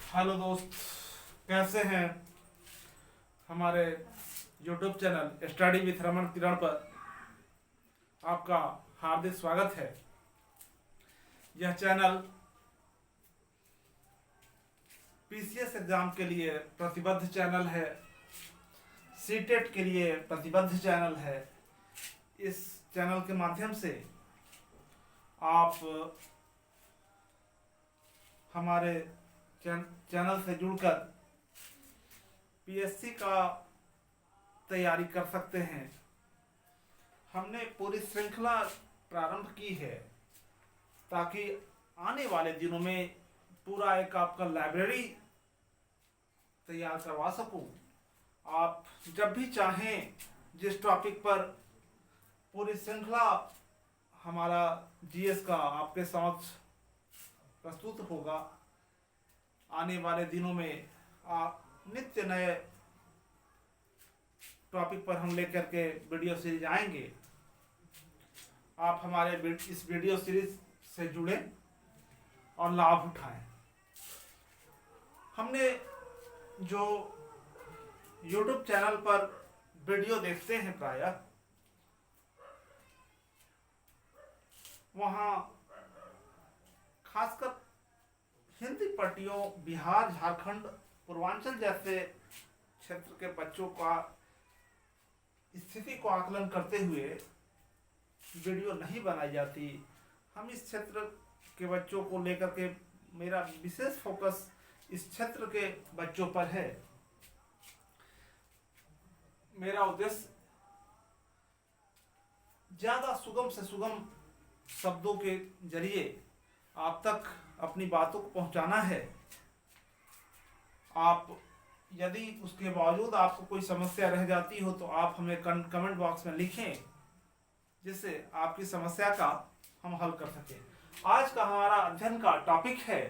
Hello दोस्त, कैसे हैं। हमारे YouTube channel study with Raman Kiran पर आपका हार्दिक स्वागत है। यह चैनल पीसीएस एग्जाम के लिए प्रतिबद्ध चैनल है, सीटेट के लिए प्रतिबद्ध चैनल है। इस चैनल के माध्यम से आप हमारे चैनल से जुड़कर पीएससी का तैयारी कर सकते हैं। हमने पूरी श्रृंखला प्रारंभ की है ताकि आने वाले दिनों में पूरा एक आपका लाइब्रेरी तैयार करवा सकूं। आप जब भी चाहें जिस टॉपिक पर पूरी श्रृंखला हमारा जीएस का आपके समक्ष प्रस्तुत होगा। आने वाले दिनों में आप नित्य नए टॉपिक पर हम लेकर के वीडियो सीरीज आएंगे। आप हमारे इस वीडियो सीरीज से जुड़े और लाभ उठाएं। हमने जो YouTube चैनल पर वीडियो देखते हैं प्रायः, वहाँ खासकर हिंदी पट्टियों, बिहार, झारखंड, पूर्वांचल जैसे क्षेत्र के बच्चों का स्थिति को आकलन करते हुए वीडियो नहीं बनाई जाती। हम इस क्षेत्र के बच्चों को लेकर के, मेरा विशेष फोकस इस क्षेत्र के बच्चों पर है। मेरा उद्देश्य ज्यादा सुगम से सुगम शब्दों के जरिए आप तक अपनी बातों को पहुंचाना है। आप यदि उसके बावजूद आपको कोई समस्या रह जाती हो तो आप हमें कमेंट बॉक्स में लिखें, जिससे आपकी समस्या का हम हल कर सकें। आज का हमारा अध्ययन का टॉपिक है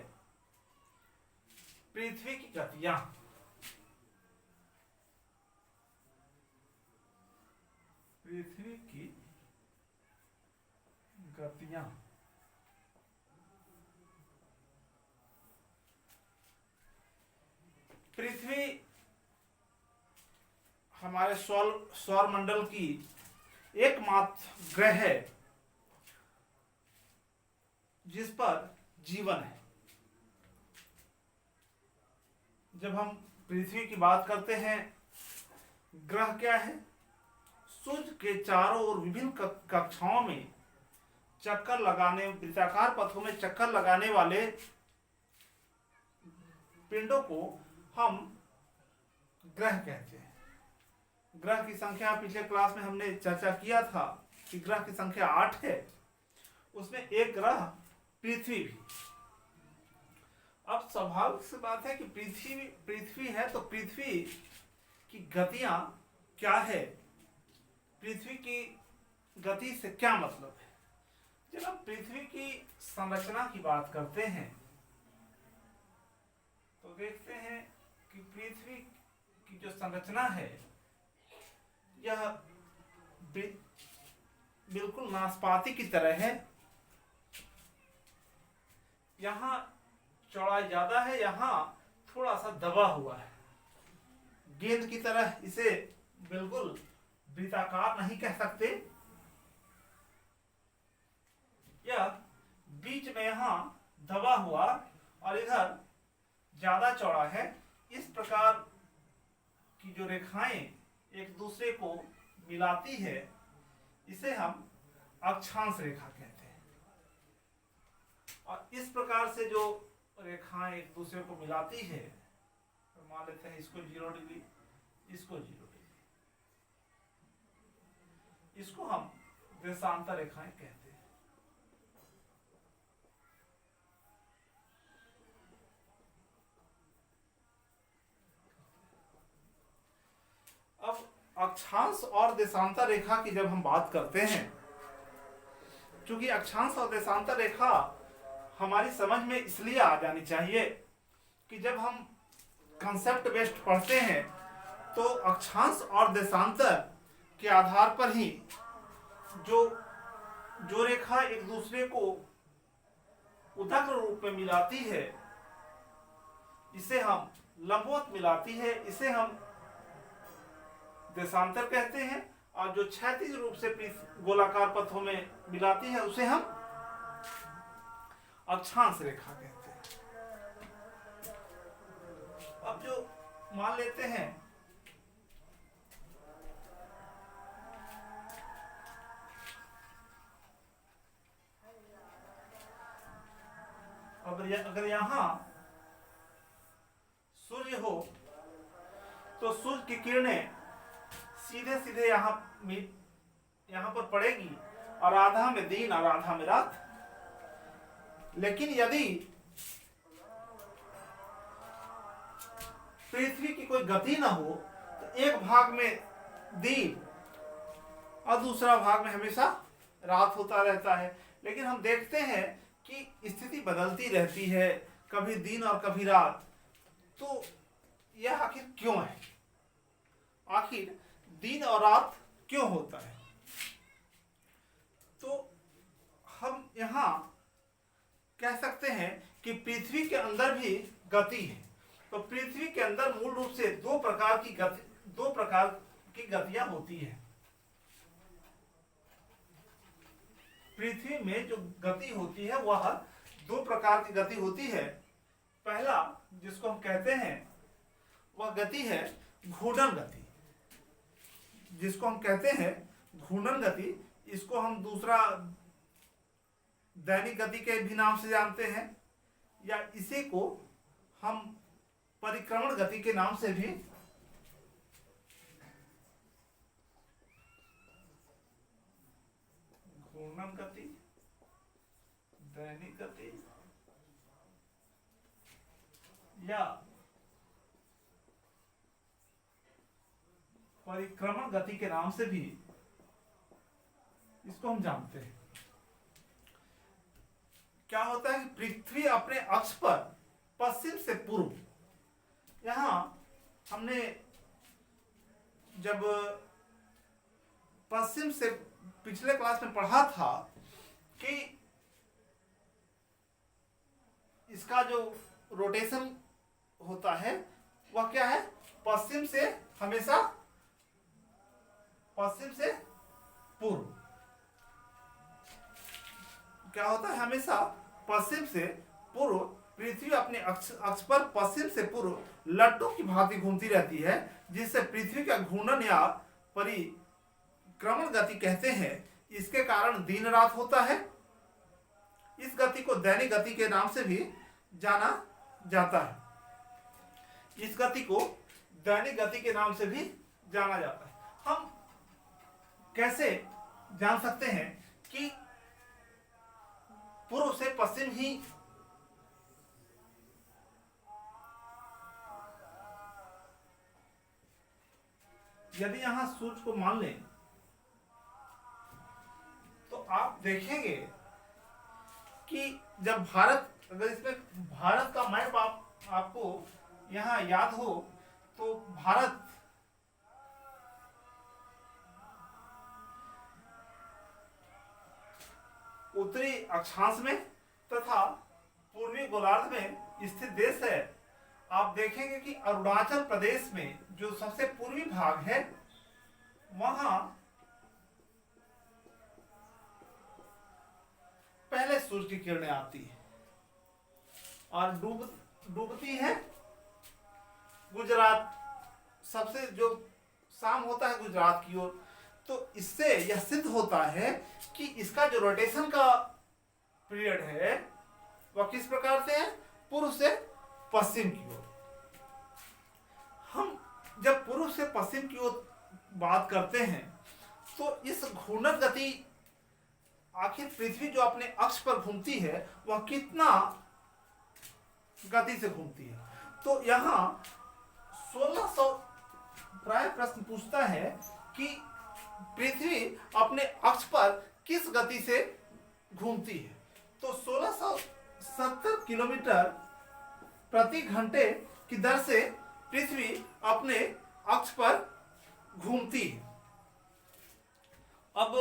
पृथ्वी की गतियां। पृथ्वी की गतियां। पृथ्वी हमारे सौर मंडल की एकमात्र ग्रह है जिस पर जीवन है। जब हम पृथ्वी की बात करते हैं, ग्रह क्या है? सूर्य के चारों ओर विभिन्न कक्षाओं में चक्कर लगाने, वृत्ताकार पथों में चक्कर लगाने वाले पिंडों को हम ग्रह कहते हैं। ग्रह की संख्या पिछले क्लास में हमने चर्चा किया था कि ग्रह की संख्या 8 है, उसमें एक ग्रह पृथ्वी भी। अब स्वाभाविक सी बात है कि पृथ्वी है तो पृथ्वी की गतियां क्या है, पृथ्वी की गति से क्या मतलब है। जब हम पृथ्वी की संरचना की बात करते हैं तो देखते हैं कि पृथ्वी की जो संरचना है यह बिल्कुल नाशपाती की तरह है। यहाँ चौड़ाई ज्यादा है, यहाँ थोड़ा सा दबा हुआ है। गेंद की तरह इसे बिल्कुल वृत्ताकार नहीं कह सकते। यह बीच में यहाँ दबा हुआ और इधर ज्यादा चौड़ा है। इस प्रकार की जो रेखाएं एक दूसरे को मिलाती है, इसे हम अक्षांश रेखा कहते हैं। और इस प्रकार से जो रेखाएं एक दूसरे को मिलाती है, तो मान लेते हैं इसको 0 डिग्री, इसको 0 डिग्री, इसको हम देशांतर रेखाएं कहते हैं। अब अक्षांश और देशांतर रेखा की जब हम बात करते हैं, क्योंकि अक्षांश और देशांतर रेखा हमारी समझ में इसलिए आ जानी चाहिए कि जब हम कंसेप्ट बेस्ड पढ़ते हैं तो अक्षांश और देशांतर के आधार पर ही जो रेखा एक दूसरे को उदग्र रूप में मिलाती है इसे हम लंबवत मिलाती है, इसे हम देशांतर कहते हैं, और जो क्षैतिज रूप से गोलाकार पथों में मिलाती है उसे हम अक्षांश रेखा कहते हैं। अब जो मान लेते हैं अगर यहां सूर्य हो तो सूर्य की किरणें सीधे सीधे यहां पर पड़ेगी, और आधा में दिन और आधा में रात। लेकिन यदि पृथ्वी की कोई गति ना हो तो एक भाग में दिन और दूसरा भाग में हमेशा रात होता रहता है। लेकिन हम देखते हैं कि स्थिति बदलती रहती है, कभी दिन और कभी रात। तो यह आखिर क्यों है? आखिर दिन और रात क्यों होता है? तो हम यहाँ कह सकते हैं कि पृथ्वी के अंदर भी गति है। तो पृथ्वी के अंदर मूल रूप से दो प्रकार की गतियां होती है। पृथ्वी में जो गति होती है वह दो प्रकार की गति होती है। पहला जिसको हम कहते हैं वह गति है घूर्णन गति, जिसको हम कहते हैं घूर्णन गति। इसको हम दूसरा दैनिक गति के भी नाम से जानते हैं, या इसी को हम परिक्रमण गति के नाम से भी घूर्णन गति, दैनिक गति या परिक्रमण गति के नाम से भी इसको हम जानते हैं। क्या होता है कि पृथ्वी अपने अक्ष पर पश्चिम से पूर्व, यहां हमने जब पश्चिम से पिछले क्लास में पढ़ा था कि इसका जो रोटेशन होता है वह क्या है, पश्चिम से हमेशा पश्चिम से पूर्व। क्या होता है, हमेशा पश्चिम से पूर्व पृथ्वी अपने अक्ष पर पश्चिम से पूर्व लट्टू की भांति घूमती रहती है, जिससे पृथ्वी का घूर्णन या परिक्रमण गति कहते हैं। इसके कारण दिन रात होता है। इस गति को दैनिक गति के नाम से भी जाना जाता है। इस गति को दैनिक गति के नाम से भी जाना जाता है। हम कैसे जान सकते हैं कि पूर्व से पश्चिम ही यदि यहां सूर्य को मान लें तो आप देखेंगे कि जब भारत, अगर इसमें भारत का मैप आपको यहां याद हो तो भारत उत्तरी अक्षांश में तथा पूर्वी गोलार्ध में स्थित देश है। आप देखेंगे कि अरुणाचल प्रदेश में जो सबसे पूर्वी भाग है वहां पहले सूर्य की किरणें आती है और डूबती है गुजरात, सबसे जो शाम होता है गुजरात की ओर। तो इससे यह सिद्ध होता है कि इसका जो रोटेशन का पीरियड है वह किस प्रकार से है, पूर्व से पश्चिम की ओर। हम जब पूर्व से पश्चिम की ओर बात करते हैं तो इस घूर्णन गति, आखिर पृथ्वी जो अपने अक्ष पर घूमती है वह कितना गति से घूमती है। तो यहाँ 1600 प्राय प्रश्न पूछता है कि पृथ्वी अपने अक्ष पर किस गति से घूमती है। तो 1670 किलोमीटर प्रति घंटे की दर से पृथ्वी अपने अक्ष पर घूमती है। अब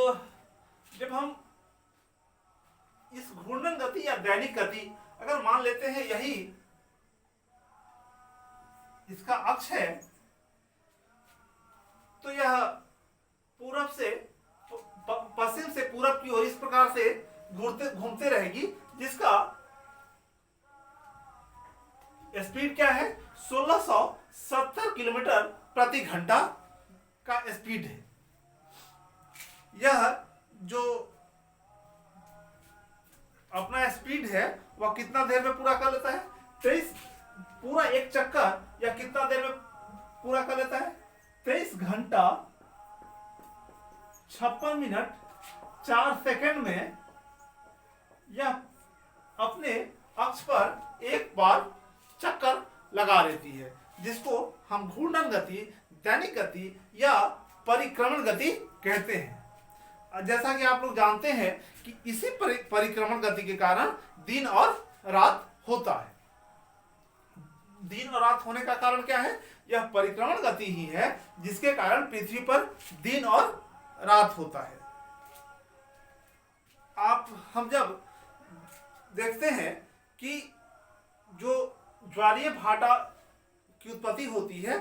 जब हम इस घूर्णन गति या दैनिक गति अगर मान लेते हैं यही इसका अक्ष है, तो यह पूरब से पश्चिम से पूरब की ओर इस प्रकार से घूमते रहेगी, जिसका स्पीड क्या है, 1670 किलोमीटर प्रति घंटा का स्पीड है। यह जो अपना स्पीड है वह कितना देर में पूरा कर लेता है, 23 पूरा एक चक्कर या कितना देर में पूरा कर लेता है, 23 घंटा 56 मिनट 4 सेकंड में यह अपने अक्ष पर एक बार चक्कर लगा लेती है, जिसको हम घूर्णन गति, दैनिक गति या परिक्रमण गति कहते हैं। जैसा कि आप लोग जानते हैं कि इसी परिक्रमण गति के कारण दिन और रात होता है। दिन और रात होने का कारण क्या है, यह परिक्रमण गति ही है जिसके कारण पृथ्वी पर दिन और रात होता है। हम जब देखते हैं कि जो ज्वारीय भाटा की उत्पत्ति होती है,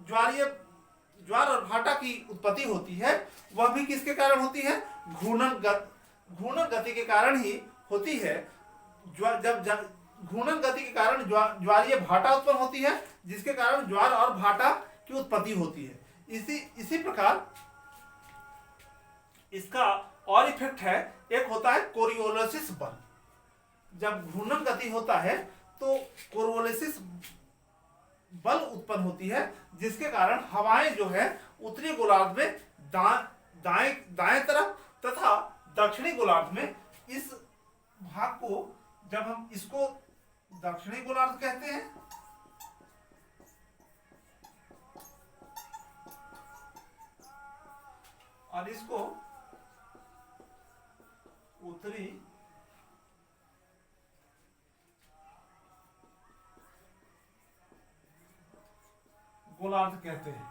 ज्वार और भाटा की उत्पत्ति होती है, वह भी किसके कारण होती है, घूर्णन गति के कारण ही होती है। जब घूर्णन गति के कारण ज्वारीय भाटा उत्पन्न होती है, जिसके कारण ज्वार और भाटा की उत्पत्ति होती है। इसी प्रकार इसका और इफेक्ट है, एक होता है कोरियोलिसिस बल। जब घूर्णन गति होता है तो कोरियोलिसिस बल उत्पन्न होती है, जिसके कारण हवाएं जो है उत्तरी गोलार्ध में दाएं तरफ तथा दक्षिणी गोलार्ध में, इस भाग को जब हम इसको दक्षिणी गोलार्ध कहते हैं और इसको उत्तरी गोलार्ध कहते हैं।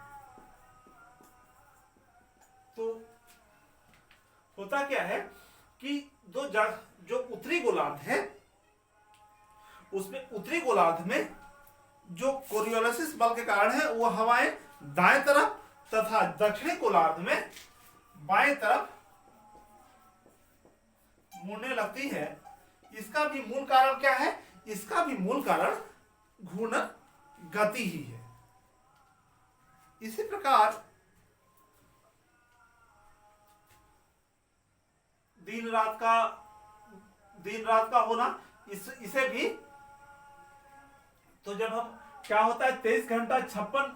तो होता क्या है कि जो उत्तरी गोलार्ध है, उसमें उत्तरी गोलार्ध में जो कोरियोलिसिस बल के कारण है वो हवाएं दाएं तरफ तथा दक्षिणी गोलार्ध में बाएं तरफ मुड़ने लगती है। इसका भी मूल कारण क्या है, इसका भी मूल कारण घूर्णन गति ही है। इसी प्रकार दिन रात का होना, इसे भी, तो जब हम क्या होता है 23 घंटा 56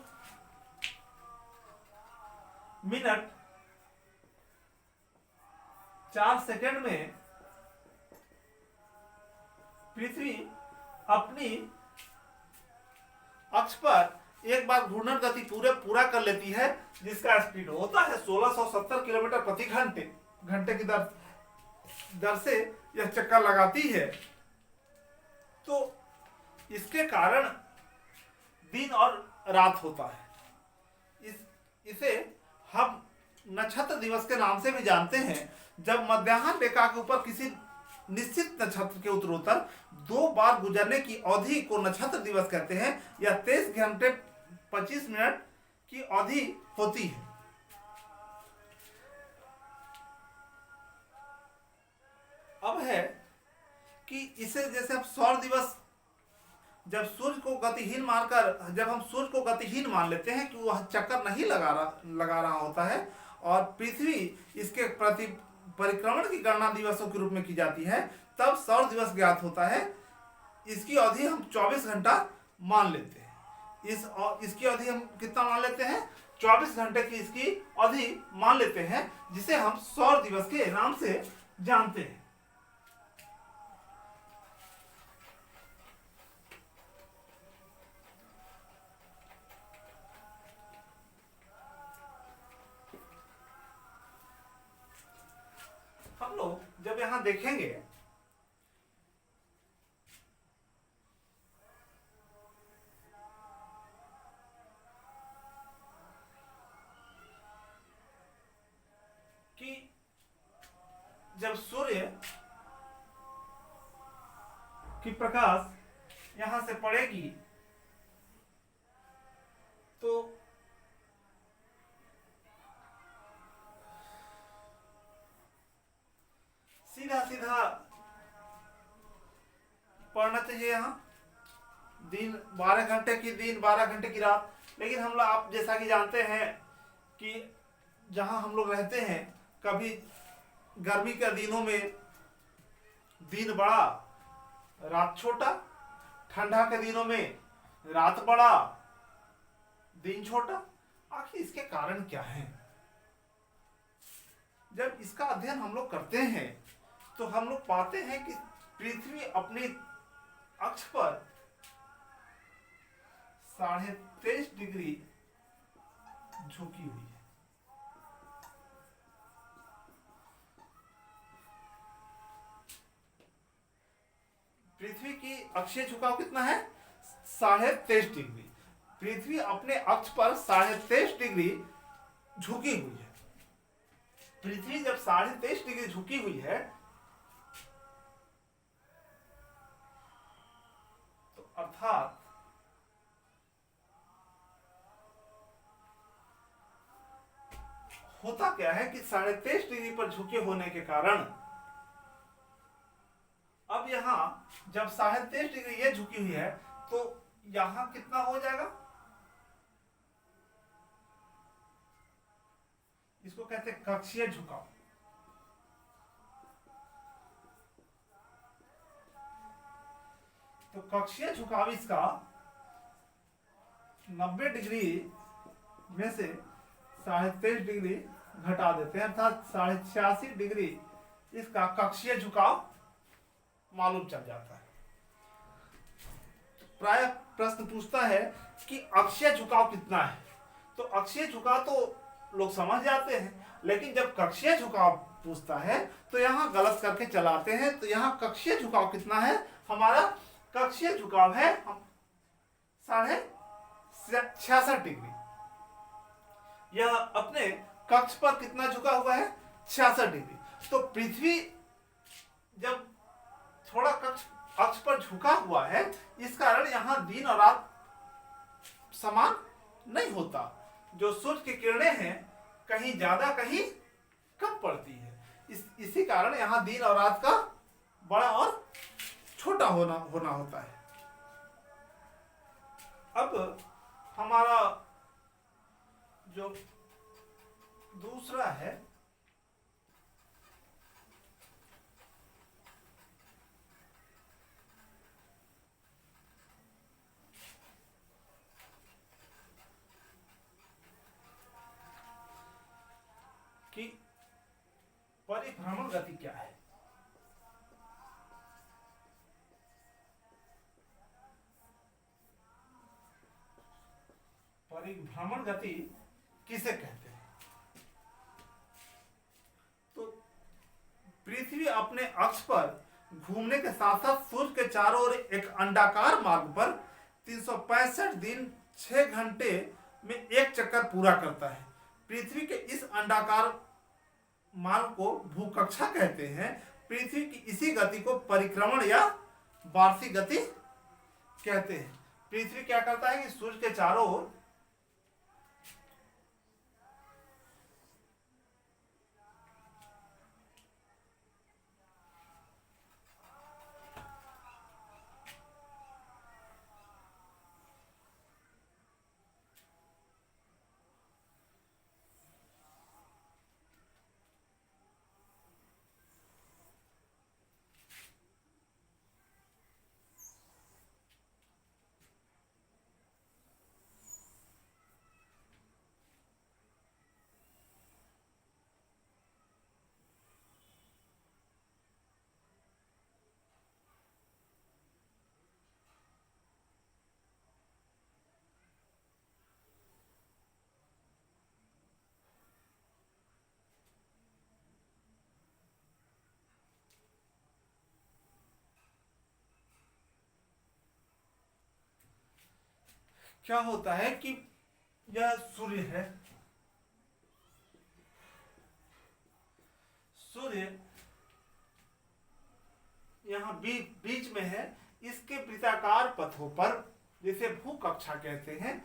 मिनट 4 सेकंड में पृथ्वी अपनी अक्ष पर एक बार घूर्णन गति पूरा कर लेती है, जिसका स्पीड होता है 1670 किलोमीटर प्रति घंटे की दर से यह चक्कर लगाती है। तो इसके कारण दिन और रात होता है। इसे हम नक्षत्र दिवस के नाम से भी जानते हैं। जब मध्याह्न रेखा के ऊपर किसी निश्चित नक्षत्र के उत्तरोत्तर 2 बार गुजरने की अवधि को नक्षत्र दिवस कहते हैं। यह 23 घंटे 25 मिनट की अवधि होती है। अब है कि इसे जैसे हम सौर दिवस, जब सूर्य को गतिहीन मानकर, जब हम सूर्य को गतिहीन मान लेते हैं कि वह चक्कर नहीं लगा रहा होता है और पृथ्वी इसके प्रति परिक्रमण की गणना दिवसों के रूप में की जाती है, तब सौर दिवस ज्ञात होता है। इसकी अवधि हम 24 घंटा मान लेते हैं। इसकी अवधि हम कितना मान लेते हैं, 24 घंटे की इसकी अवधि मान लेते हैं, जिसे हम सौर दिवस के नाम से जानते हैं। हम लोग जब यहां देखेंगे कि जब सूर्य की प्रकाश यहां से पड़ेगी तो सीधा सीधा पढ़ना चाहिए यहाँ, दिन 12 घंटे की दिन 12 घंटे की रात। लेकिन हम लोग, आप जैसा कि जानते हैं कि जहाँ हम लोग रहते हैं, कभी गर्मी के दिनों में दिन बड़ा रात छोटा, ठंडा के दिनों में रात बड़ा दिन छोटा। आखिर इसके कारण क्या है? जब इसका अध्ययन हम लोग करते हैं तो हम लोग पाते हैं कि पृथ्वी अपनी अक्ष पर 23.5 डिग्री झुकी हुई है। पृथ्वी की अक्षीय झुकाव कितना है? 23.5 डिग्री। पृथ्वी अपने अक्ष पर 23.5 डिग्री झुकी हुई है। पृथ्वी जब 23.5 डिग्री झुकी हुई है तो अर्थात होता क्या है कि 23.5 डिग्री पर झुके होने के कारण अब यहां जब 23.5 डिग्री ये झुकी हुई है तो यहां कितना हो जाएगा? इसको कहते हैं कक्षीय झुकाव। तो कक्षीय झुकाव इसका 90 डिग्री में से 23.5 डिग्री घटा देते हैं, अर्थात 86.5 डिग्री इसका कक्षीय झुकाव मालूम चल जाता है। प्राय प्रश्न पूछता है कि अक्षीय झुकाव कितना है। तो अक्षीय झुकाव तो लोग समझ जाते हैं, लेकिन जब कक्षीय झुकाव पूछता है तो यहाँ गलत करके चलाते हैं। तो यहाँ कक्षीय झुकाव कितना है? हमारा कक्षीय झुकाव है 66.5 डिग्री। यह अपने कक्ष पर कितना झुका हुआ है? 66 डिग्री। तो पृथ्वी जब थोड़ा अक्ष पर झुका हुआ है, इस कारण यहाँ दिन और रात समान नहीं होता। जो सूर्य की किरणें हैं कहीं ज्यादा कहीं कम पड़ती है। इसी कारण यहाँ दिन और रात का बड़ा और छोटा होना होता है। अब हमारा जो दूसरा है कि परिभ्रमण गति क्या है। परिभ्रमण गति किसे कहते हैं? तो पृथ्वी अपने अक्ष पर घूमने के साथ साथ सूर्य के चारों ओर एक अंडाकार मार्ग पर 365 दिन 6 घंटे में एक चक्कर पूरा करता है। पृथ्वी के इस अंडाकार मार्ग को भूकक्षा कहते हैं। पृथ्वी की इसी गति को परिक्रमण या वार्षिक गति कहते हैं। पृथ्वी क्या करता है कि सूर्य के चारों ओर क्या होता है कि यह सूर्य है। सूर्य यहाँ बीच में है। इसके वृत्ताकार पथों पर, जिसे भूकक्षा कहते हैं,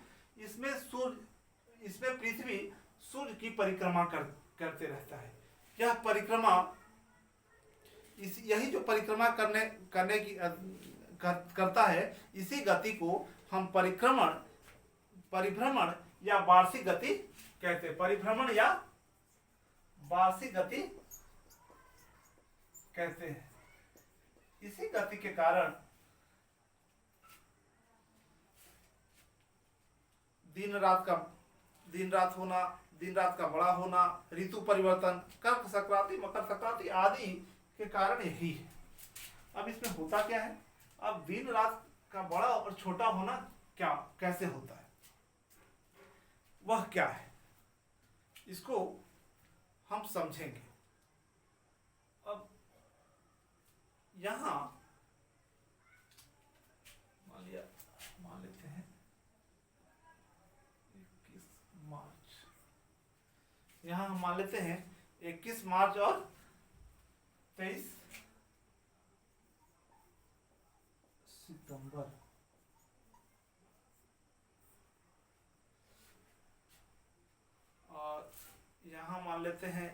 इसमें पृथ्वी सूर्य की परिक्रमा करते रहता है। यह परिक्रमा यही जो परिक्रमा करने की करता है, इसी गति को हम परिभ्रमण या वार्षिक गति कहते हैं। परिभ्रमण या वार्षिक गति कहते हैं। इसी गति के कारण दिन रात का बड़ा होना, ऋतु परिवर्तन, कर्क संक्रांति, मकर संक्रांति आदि के कारण यही है। अब इसमें होता क्या है? अब दिन रात का बड़ा और छोटा होना कैसे होता है, वह क्या है, इसको हम समझेंगे। अब यहां मान लेते हैं 21 मार्च, यहां हम मान लेते हैं 21 मार्च और 23 सितंबर। और यहां मान लेते हैं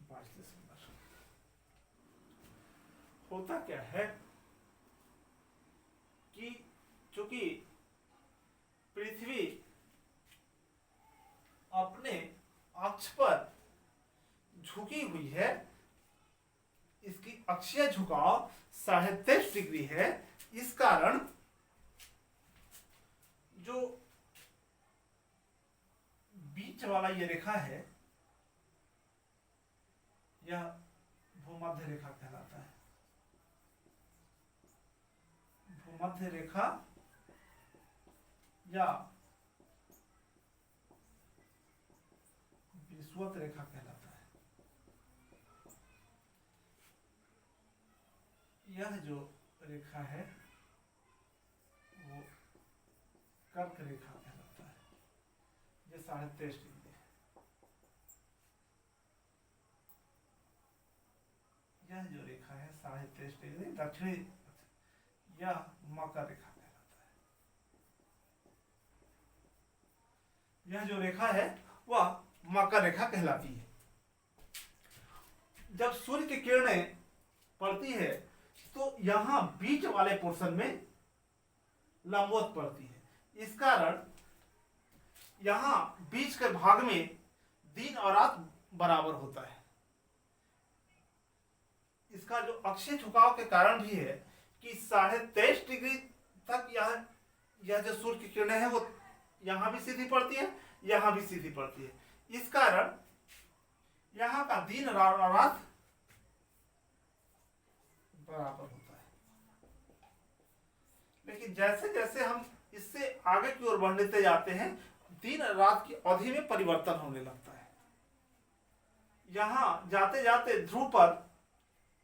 22 दिसंबर। होता क्या है कि चूंकि पृथ्वी अपने अक्ष पर झुकी हुई है, इसकी अक्षीय झुकाव 23.5 डिग्री है, इस कारण जो बीच वाला ये रेखा है, यह भूमध्य रेखा कहलाता है। भूमध्य रेखा या विषुवत रेखा कहलाता है। यह जो रेखा है वो कर्क रेखा कहलाता है। ये 23.5 डिग्री है। यह जो रेखा है 23.5 डिग्री दक्षिणी, यह मकर रेखा कहलाता है। यह जो रेखा है वह मकर रेखा कहलाती है। जब सूर्य की किरणें पड़ती है तो यहां बीच वाले पोर्शन में लंबवत पड़ती है। इस कारण यहां बीच के भाग में दिन और रात बराबर होता है। इसका जो अक्षीय झुकाव के कारण भी है कि 23.5 डिग्री तक यह जो सूर्य की किरणें हैं वो यहां भी सीधी पड़ती है, यहां भी सीधी पड़ती है। इस कारण यहां का दिन और रात बराबर होता है। लेकिन जैसे जैसे हम इससे आगे की ओर बढ़ते जाते हैं, दिन और रात की अवधि में परिवर्तन होने लगता है। यहां जाते जाते ध्रुव पर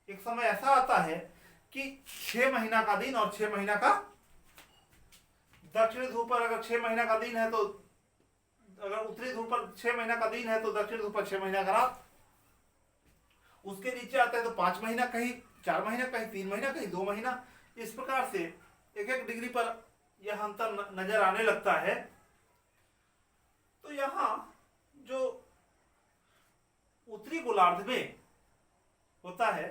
एक समय ऐसा आता है कि 6 महीना का दिन और 6 महीना का, दक्षिणी ध्रुव पर अगर 6 महीना का दिन है तो, अगर उत्तरी ध्रुव पर 6 महीना का दिन है तो दक्षिणी ध्रुव पर 6 महीना का रात। उसके नीचे आता है तो 5 महीना, कहीं 4 महीना, कहीं 3 महीना, कहीं 2 महीना। इस प्रकार से 1-1 डिग्री पर यह अंतर नजर आने लगता है। तो यहां जो उत्तरी गोलार्ध में होता है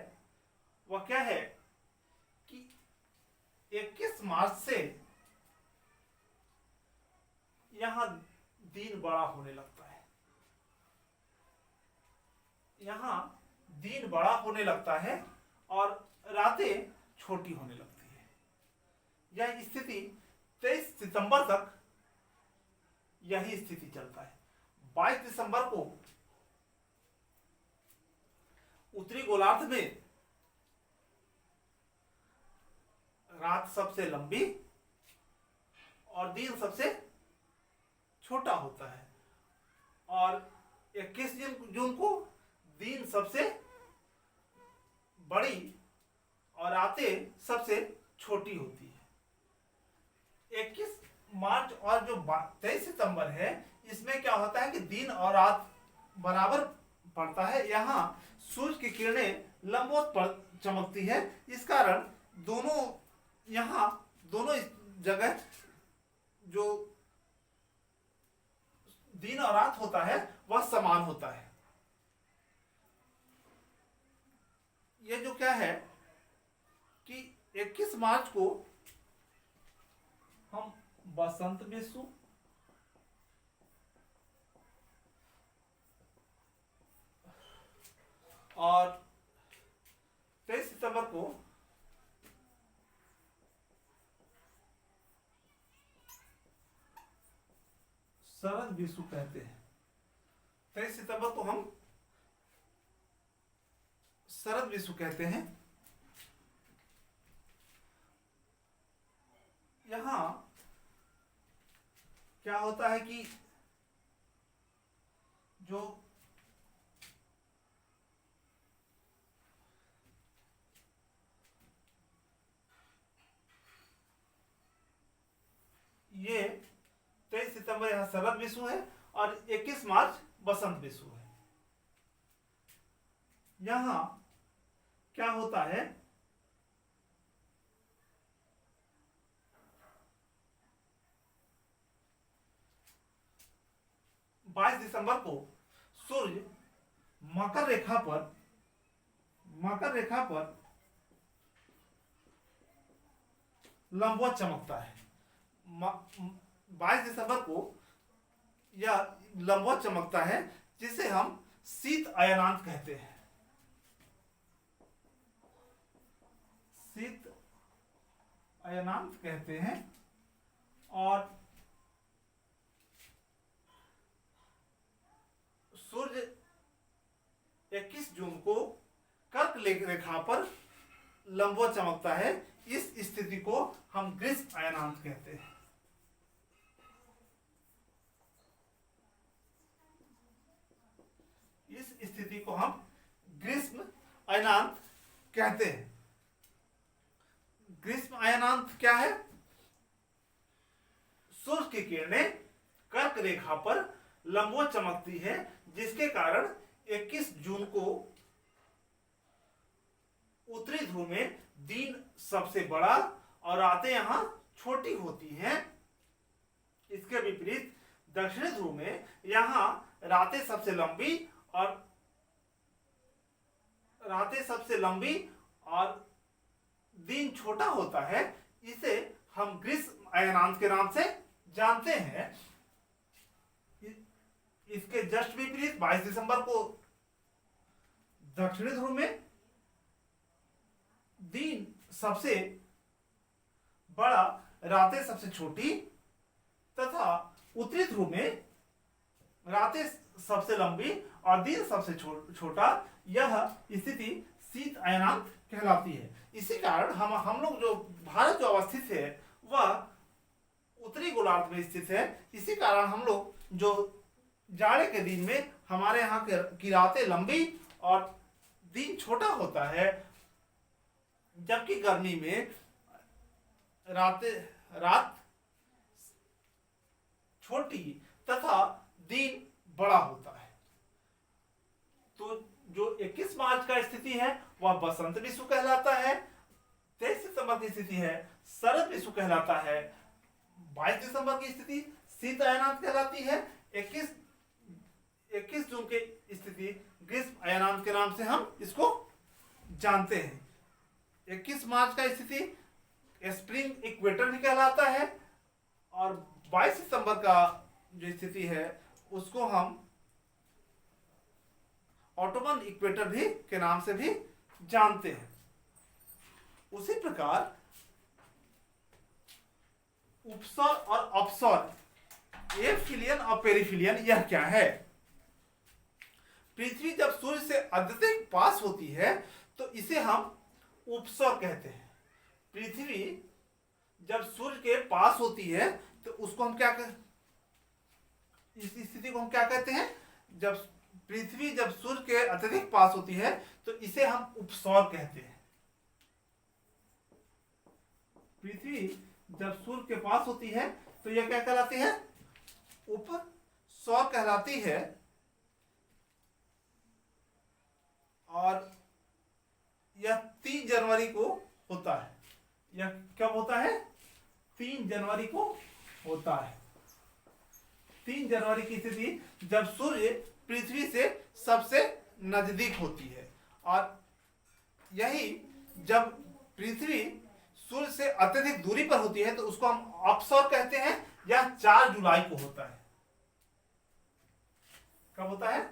वह क्या है कि 21 मार्च से यहां दिन बड़ा होने लगता है। यहां दिन बड़ा होने लगता है और रातें छोटी होने लगती है। यह स्थिति 23 सितंबर तक यही स्थिति चलता है। 22 दिसंबर को उत्तरी गोलार्ध में रात सबसे लंबी और दिन सबसे छोटा होता है, और 21 जून को दिन सबसे बड़ी और रातें सबसे छोटी होती है। 21 मार्च और जो 23 सितंबर है, इसमें क्या होता है कि दिन और रात बराबर पड़ता है। यहाँ सूर्य की किरणें लंबवत पर चमकती है, इस कारण दोनों यहाँ दोनों इस जगह जो दिन और रात होता है वह समान होता है। ये जो क्या है कि 21 मार्च को हम बसंत विषु और 23 सितंबर को शरद विषु कहते हैं। 23 सितंबर को हम शरद विषु कहते हैं। यहां क्या होता है कि जो ये 23 सितंबर यहाँ शरद विषु है और 21 मार्च बसंत विषु है। यहां क्या होता है, 22 दिसंबर को सूर्य मकर रेखा पर लंबवत चमकता है। 22 दिसंबर को यह लंबवत चमकता है, जिसे हम शीत अयनांत कहते हैं। शीत अयनांत कहते हैं। और सूर्य 21 जून को कर्क रेखा पर लंबवत चमकता है। इस स्थिति को हम ग्रीष्म अयनांत कहते हैं। इस स्थिति को हम ग्रीष्म अयनांत कहते हैं। ग्रीष्म अयनांत क्या है? सूर्य की किरणें कर्क रेखा पर लंबवत चमकती है, जिसके कारण 21 जून को उत्तरी ध्रुव में दिन सबसे बड़ा और रातें यहां छोटी होती हैं। इसके विपरीत दक्षिणी ध्रुव में यहां रातें सबसे लंबी और दिन छोटा होता है। इसे हम ग्रीष्म अयनांत के नाम से जानते हैं। इसके जस्ट विपरीत 22 दिसंबर को दक्षिणी ध्रुव में दिन सबसे बड़ा, रातें सबसे छोटी तथा उत्तरी ध्रुव में रातें सबसे लंबी और दिन सबसे छोटा। यह स्थिति शीत अयनांत कहलाती है। इसी कारण हम लोग जो भारत जो अवस्थित है वह उत्तरी गोलार्ध में स्थित है। इसी कारण हम लोग जो जाड़े के दिन में हमारे यहाँ की रातें लंबी और दिन छोटा होता है, जबकि गर्मी में रात छोटी तथा दिन बड़ा होता है। तो जो 21 मार्च का स्थिति है वह बसंत विषु कहलाता है। 23 सितंबर की स्थिति है शरद विषु कहलाता है। 22 दिसंबर की स्थिति शीत अयनांत कहलाती है। 21 जून की स्थिति ग्रीष्म अयनांत के नाम से हम इसको जानते हैं। 21 मार्च का स्थिति स्प्रिंग इक्वेटर भी कहलाता है और 22 सितंबर का जो स्थिति है उसको हम ऑटोमन इक्वेटर भी के नाम से भी जानते हैं। उसी प्रकार उपसौर और अपसौर, एफिलियन और पेरिफिलियन, यह क्या है? पृथ्वी जब सूर्य से अत्यधिक पास होती है तो इसे हम उपसौर कहते हैं। पृथ्वी जब सूर्य के पास होती है तो उसको हम क्या कहते, इस स्थिति को हम क्या कहते हैं? जब पृथ्वी जब सूर्य के अत्यधिक पास होती है तो इसे हम उपसौर कहते हैं। पृथ्वी जब सूर्य के पास होती है तो यह क्या कहलाती है? उपसौर कहलाती है। और यह 3 जनवरी को होता है। यह कब होता है? 3 जनवरी को होता है। 3 जनवरी की स्थिति जब सूर्य पृथ्वी से सबसे नजदीक होती है। और यही जब पृथ्वी सूर्य से अत्यधिक दूरी पर होती है तो उसको हम अपसौर कहते हैं। यह 4 जुलाई को होता है। कब होता है?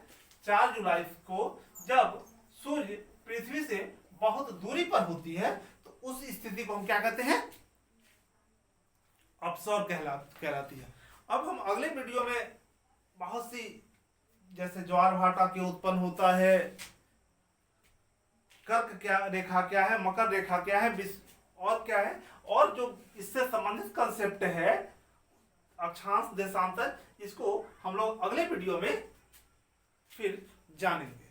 4 जुलाई को, जब सूर्य पृथ्वी से बहुत दूरी पर होती है तो उस स्थिति को हम क्या कहते हैं? अपसौर कहलाती है। अब हम अगले वीडियो में बहुत सी, जैसे ज्वार भाटा क्यों उत्पन्न होता है, कर्क क्या रेखा क्या है, मकर रेखा क्या है, और क्या है, और जो इससे संबंधित कंसेप्ट है अक्षांश देशांतर, इसको हम लोग अगले वीडियो में फिर जानेंगे।